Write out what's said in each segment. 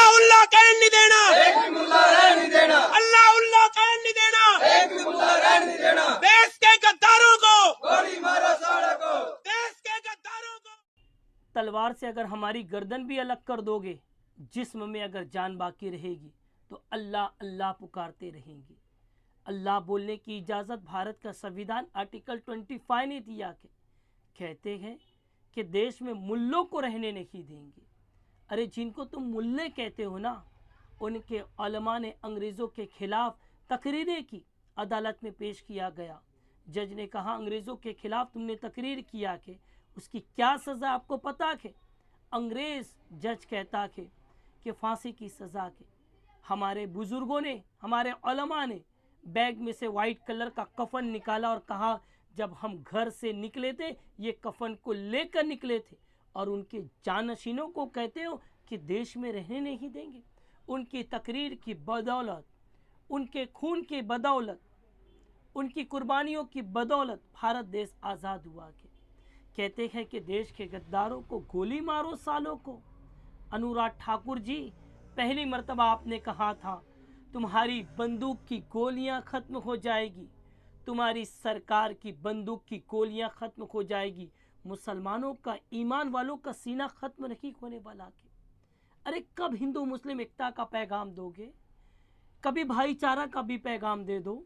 अल्लाह उल्लाह कहन नहीं देना, एक भी मुल्ला रहने नहीं देना, अल्लाह उल्लाह कहन नहीं देना, एक भी मुल्ला रहने नहीं देना। देश के गद्दारों को, गोली मारो साले को, देश के गद्दारों को। तलवार से अगर हमारी गर्दन भी अलग कर दोगे, जिस्म में अगर जान बाकी रहेगी तो अल्लाह अल्लाह पुकारते रहेंगे। अल्लाह बोलने की इजाज़त भारत का संविधान आर्टिकल 25 ने दिया के कहते हैं कि देश में मुल्लों को रहने नहीं देंगे। अरे जिनको तुम मुल्ले कहते हो ना, उनके उलमा ने अंग्रेज़ों के खिलाफ तकरीरें की, अदालत में पेश किया गया। जज ने कहा अंग्रेज़ों के खिलाफ तुमने तकरीर किया कि उसकी क्या सज़ा आपको पता के? अंग्रेज़ जज कहता कि फांसी की सज़ा के। हमारे बुज़ुर्गों ने, हमारे उलमा ने बैग में से वाइट कलर का कफन निकाला और कहा जब हम घर से निकले थे ये कफन को लेकर निकले थे, और उनके जानशीनों को कहते हो कि देश में रहने नहीं देंगे। उनकी तकरीर की बदौलत, उनके खून की बदौलत, उनकी कुर्बानियों की बदौलत भारत देश आज़ाद हुआ के कहते हैं कि देश के गद्दारों को गोली मारो सालों को। अनुराग ठाकुर जी, पहली मर्तबा आपने कहा था तुम्हारी बंदूक की गोलियां खत्म हो जाएगी, तुम्हारी सरकार की बंदूक की गोलियां खत्म हो जाएगी, मुसलमानों का, ईमान वालों का सीना खत्म नहीं होने वाला के। अरे कब हिंदू मुस्लिम एकता का पैगाम दोगे? कभी भाईचारा का भी पैगाम दे दो।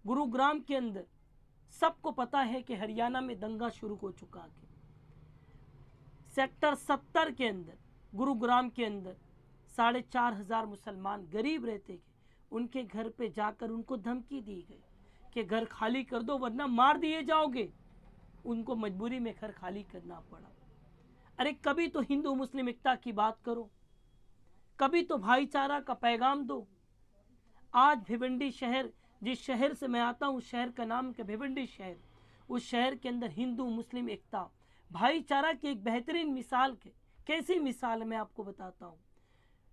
गुरुग्राम के अंदर सबको पता है कि हरियाणा में दंगा शुरू हो चुका है। सेक्टर 70 के अंदर, गुरुग्राम के अंदर 4,500 मुसलमान गरीब रहते थे। उनके घर पे जाकर उनको धमकी दी गई कि घर खाली कर दो वरना मार दिए जाओगे। उनको मजबूरी में घर खाली करना पड़ा। अरे कभी तो हिंदू मुस्लिम एकता की बात करो, कभी तो भाईचारा का पैगाम दो। आज भिवंडी शहर, जिस शहर से मैं आता हूँ, शहर का नाम है भिवंडी शहर, उस शहर के अंदर हिंदू मुस्लिम एकता भाईचारा की एक बेहतरीन मिसाल के। कैसी मिसाल मैं आपको बताता हूँ।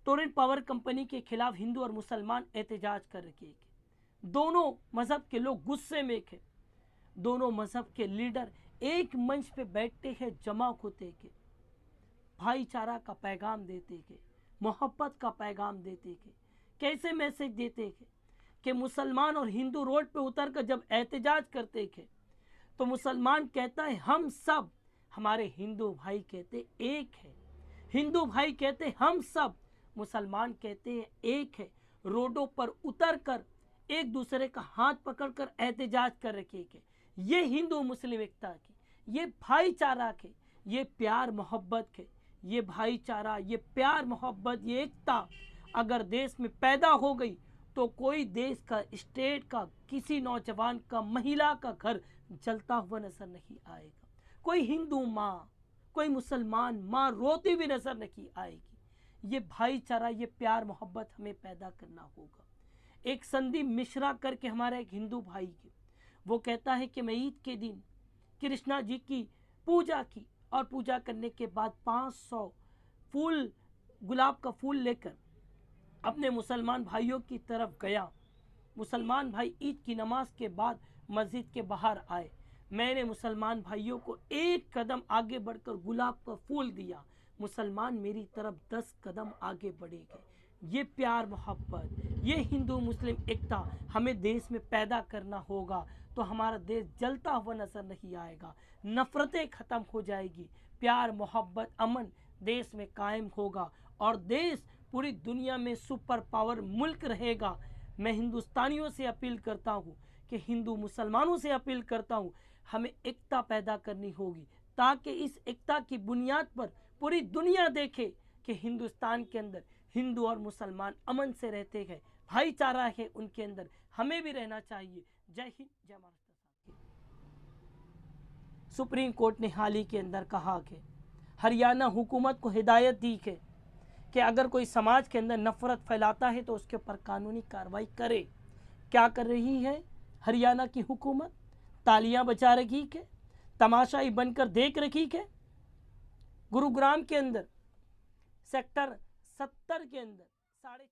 टोरेंट पावर कंपनी के खिलाफ हिंदू और मुसलमान एहतजाज कर रहे थे। दोनों मजहब के लोग गुस्से में थे। दोनों मजहब के लीडर एक मंच पे बैठते हैं, जमा होते के, भाईचारा का पैगाम देते के, मोहब्बत का पैगाम देते के। कैसे मैसेज देते थे कि मुसलमान और हिंदू रोड पे उतर कर जब एहतजाज करते थे तो मुसलमान कहता है हम सब, हमारे हिंदू भाई कहते एक है, हिंदू भाई कहते हम सब, मुसलमान कहते हैं एक है। रोडों पर उतर कर एक दूसरे का हाथ पकड़कर एहतजाज कर रखे के। ये हिंदू मुस्लिम एकता की, ये भाईचारा के, ये प्यार मोहब्बत के, ये भाईचारा, ये प्यार मोहब्बत, ये एकता अगर देश में पैदा हो गई तो कोई देश का, स्टेट का, किसी नौजवान का, महिला का घर जलता हुआ नजर नहीं आएगा। कोई हिंदू माँ, कोई मुसलमान माँ रोती हुई नजर नहीं आएगी। ये भाईचारा, ये प्यार मोहब्बत हमें पैदा करना होगा। एक संदीप मिश्रा करके हमारा एक हिंदू भाई है, वो कहता है कि मैं ईद के दिन कृष्णा जी की पूजा की और पूजा करने के बाद 500 फूल, गुलाब का फूल लेकर अपने मुसलमान भाइयों की तरफ गया। मुसलमान भाई ईद की नमाज के बाद मस्जिद के बाहर आए। मैंने मुसलमान भाइयों को एक कदम आगे बढ़कर गुलाब का फूल दिया। मुसलमान मेरी तरफ 10 कदम आगे बढ़े गए। ये प्यार मोहब्बत, ये हिंदू मुस्लिम एकता हमें देश में पैदा करना होगा तो हमारा देश जलता हुआ नजर नहीं आएगा। नफरतें खत्म हो जाएगी, प्यार मोहब्बत अमन देश में कायम होगा और देश पूरी दुनिया में सुपर पावर मुल्क रहेगा। मैं हिंदुस्तानियों से अपील करता हूँ कि हिंदू मुसलमानों से अपील करता हूँ, हमें एकता पैदा करनी होगी ताकि इस एकता की बुनियाद पर पूरी दुनिया देखे कि हिंदुस्तान के अंदर हिंदू और मुसलमान अमन से रहते हैं, भाईचारा है उनके अंदर, हमें भी रहना चाहिए। जय हिंद, जय महाराष्ट्र। सुप्रीम कोर्ट ने हाल ही के अंदर कहा कि हरियाणा हुकूमत को हिदायत दी है कि अगर कोई समाज के अंदर नफरत फैलाता है तो उसके ऊपर कानूनी कार्रवाई करे। क्या कर रही है हरियाणा की हुकूमत? तालियां बजा रही है, तमाशाई बनकर देख रही है। गुरुग्राम के अंदर सेक्टर 70 के अंदर 4.5